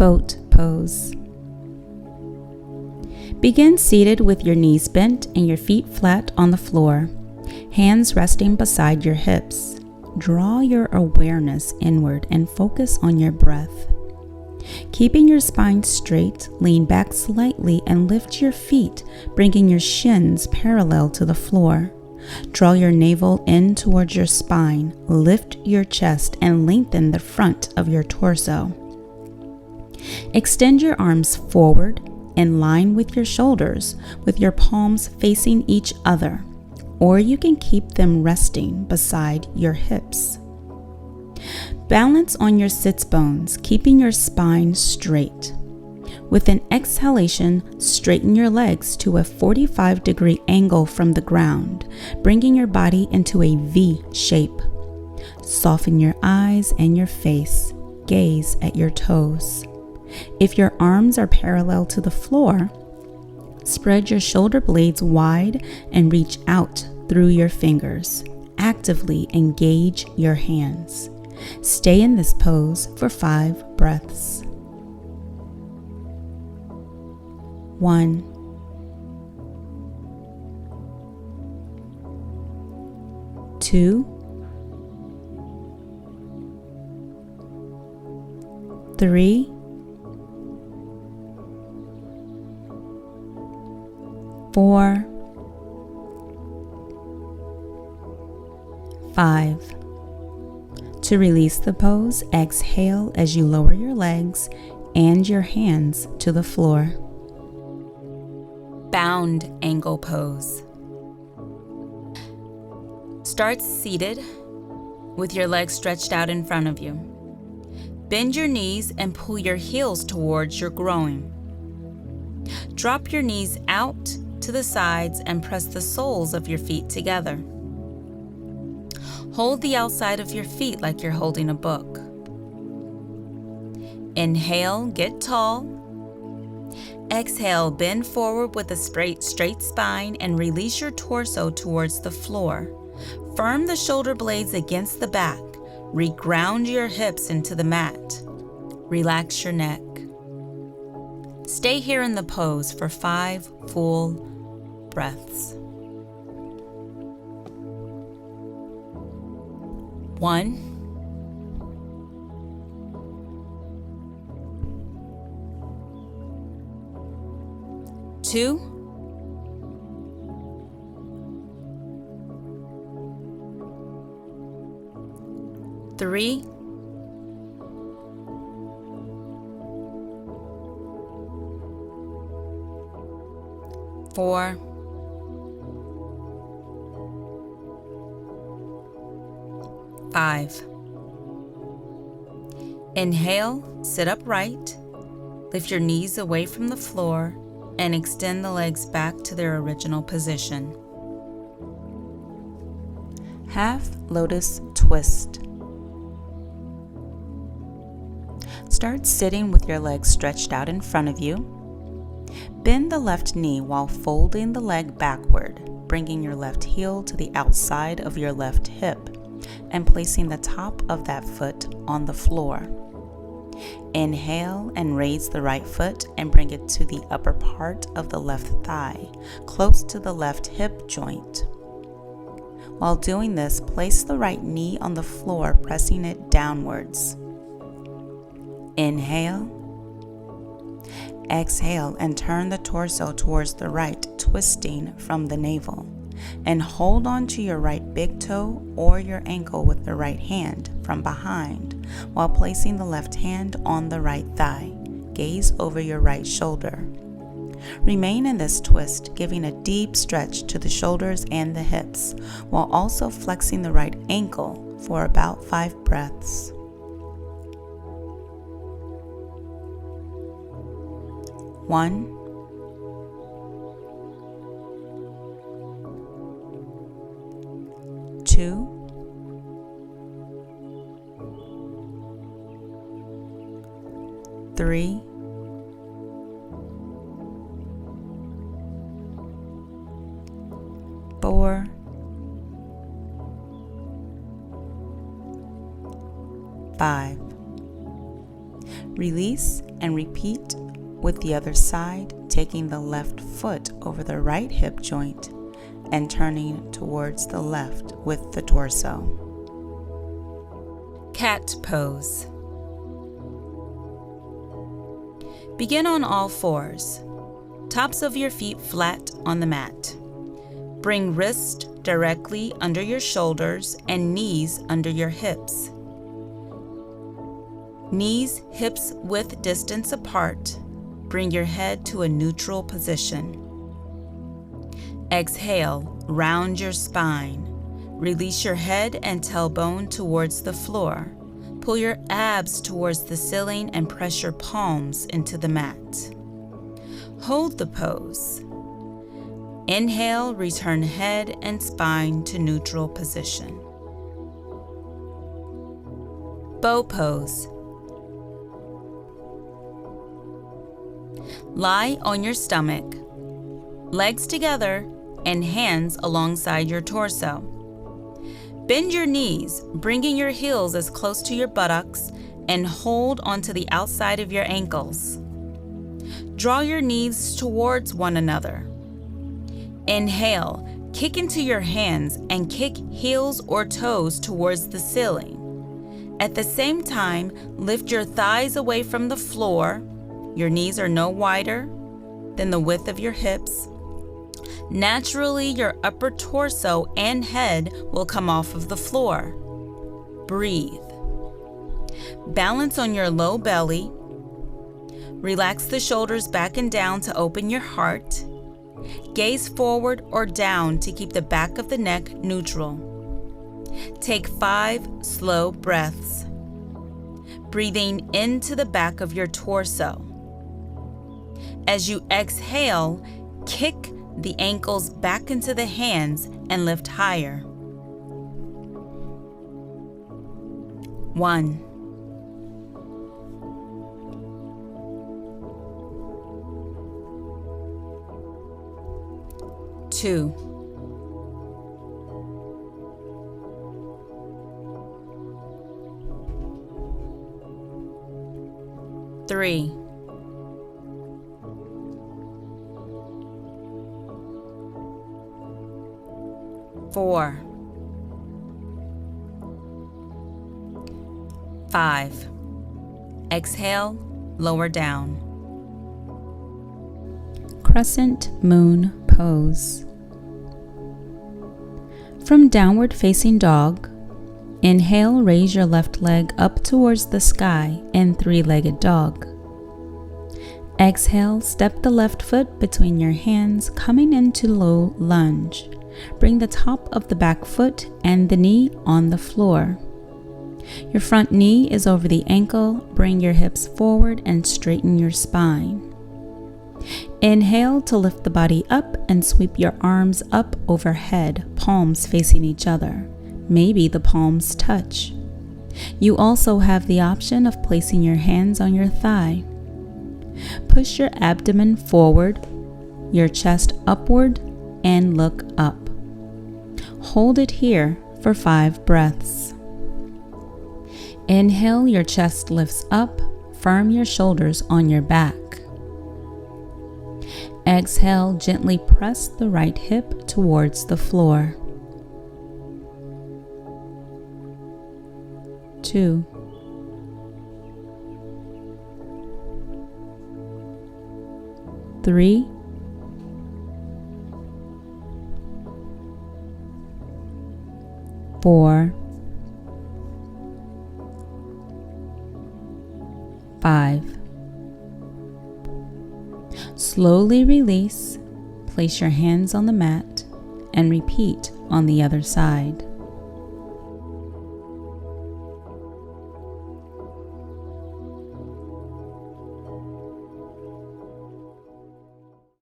Boat pose. Begin seated with your knees bent and your feet flat on the floor, hands resting beside your hips. Draw your awareness inward and focus on your breath. Keeping your spine straight, lean back slightly and lift your feet, bringing your shins parallel to the floor. Draw your navel in towards your spine, lift your chest, and lengthen the front of your torso. Extend your arms forward in line with your shoulders, with your palms facing each other, or you can keep them resting beside your hips. Balance on your sits bones, keeping your spine straight. With an exhalation, straighten your legs to a 45-degree angle from the ground, bringing your body into a V shape. Soften your eyes and your face. Gaze at your toes. If your arms are parallel to the floor, spread your shoulder blades wide and reach out through your fingers. Actively engage your hands. Stay in this pose for 5 breaths. 1, 2, 3, 4, 5. To release the pose, exhale as you lower your legs and your hands to the floor. Bound angle pose. Start seated with your legs stretched out in front of you. Bend your knees and pull your heels towards your groin. Drop your knees out to the sides and press the soles of your feet together. Hold the outside of your feet like you're holding a book. Inhale, get tall. Exhale, bend forward with a straight spine and release your torso towards the floor. Firm the shoulder blades against the back. Reground your hips into the mat. Relax your neck. Stay here in the pose for 5 full breaths. 1, 2, 3, 4, 5. Inhale, sit upright, lift your knees away from the floor, and extend the legs back to their original position. Half lotus twist. Start sitting with your legs stretched out in front of you. Bend the left knee while folding the leg backward, bringing your left heel to the outside of your left hip and placing the top of that foot on the floor. Inhale and raise the right foot and bring it to the upper part of the left thigh, close to the left hip joint. While doing this, place the right knee on the floor, pressing it downwards. Inhale. Exhale and turn the torso towards the right, twisting from the navel. And hold on to your right big toe or your ankle with the right hand from behind while placing the left hand on the right thigh. Gaze over your right shoulder. Remain in this twist, giving a deep stretch to the shoulders and the hips while also flexing the right ankle for about 5 breaths. 1, 2, 3, 4, 5. Release and repeat with the other side, taking the left foot over the right hip joint and turning towards the left with the torso. Cat pose. Begin on all fours, tops of your feet flat on the mat. Bring wrists directly under your shoulders and knees under your hips. Knees, hips width distance apart. Bring your head to a neutral position. Exhale, round your spine. Release your head and tailbone towards the floor. Pull your abs towards the ceiling and press your palms into the mat. Hold the pose. Inhale, return head and spine to neutral position. Bow pose. Lie on your stomach, legs together and hands alongside your torso. Bend your knees, bringing your heels as close to your buttocks and hold onto the outside of your ankles. Draw your knees towards one another. Inhale, kick into your hands and kick heels or toes towards the ceiling. At the same time, lift your thighs away from the floor. Your knees are no wider than the width of your hips. Naturally, your upper torso and head will come off of the floor. Breathe. Balance on your low belly. Relax the shoulders back and down to open your heart. Gaze forward or down to keep the back of the neck neutral. Take 5 slow breaths, breathing into the back of your torso. As you exhale, kick the ankles back into the hands and lift higher. 1. 2. 3. 4. 5. Exhale, lower down. Crescent moon pose. From downward facing dog, inhale, raise your left leg up towards the sky in three-legged dog. Exhale, step the left foot between your hands, coming into low lunge. Bring the top of the back foot and the knee on the floor. Your front knee is over the ankle. Bring your hips forward and straighten your spine. Inhale to lift the body up and sweep your arms up overhead, palms facing each other. Maybe the palms touch. You also have the option of placing your hands on your thigh. Push your abdomen forward, your chest upward, and look up. Hold it here for 5 breaths. Inhale, your chest lifts up, firm your shoulders on your back. Exhale, gently press the right hip towards the floor. 2. 3. 4. 5. Slowly release, place your hands on the mat, and repeat on the other side.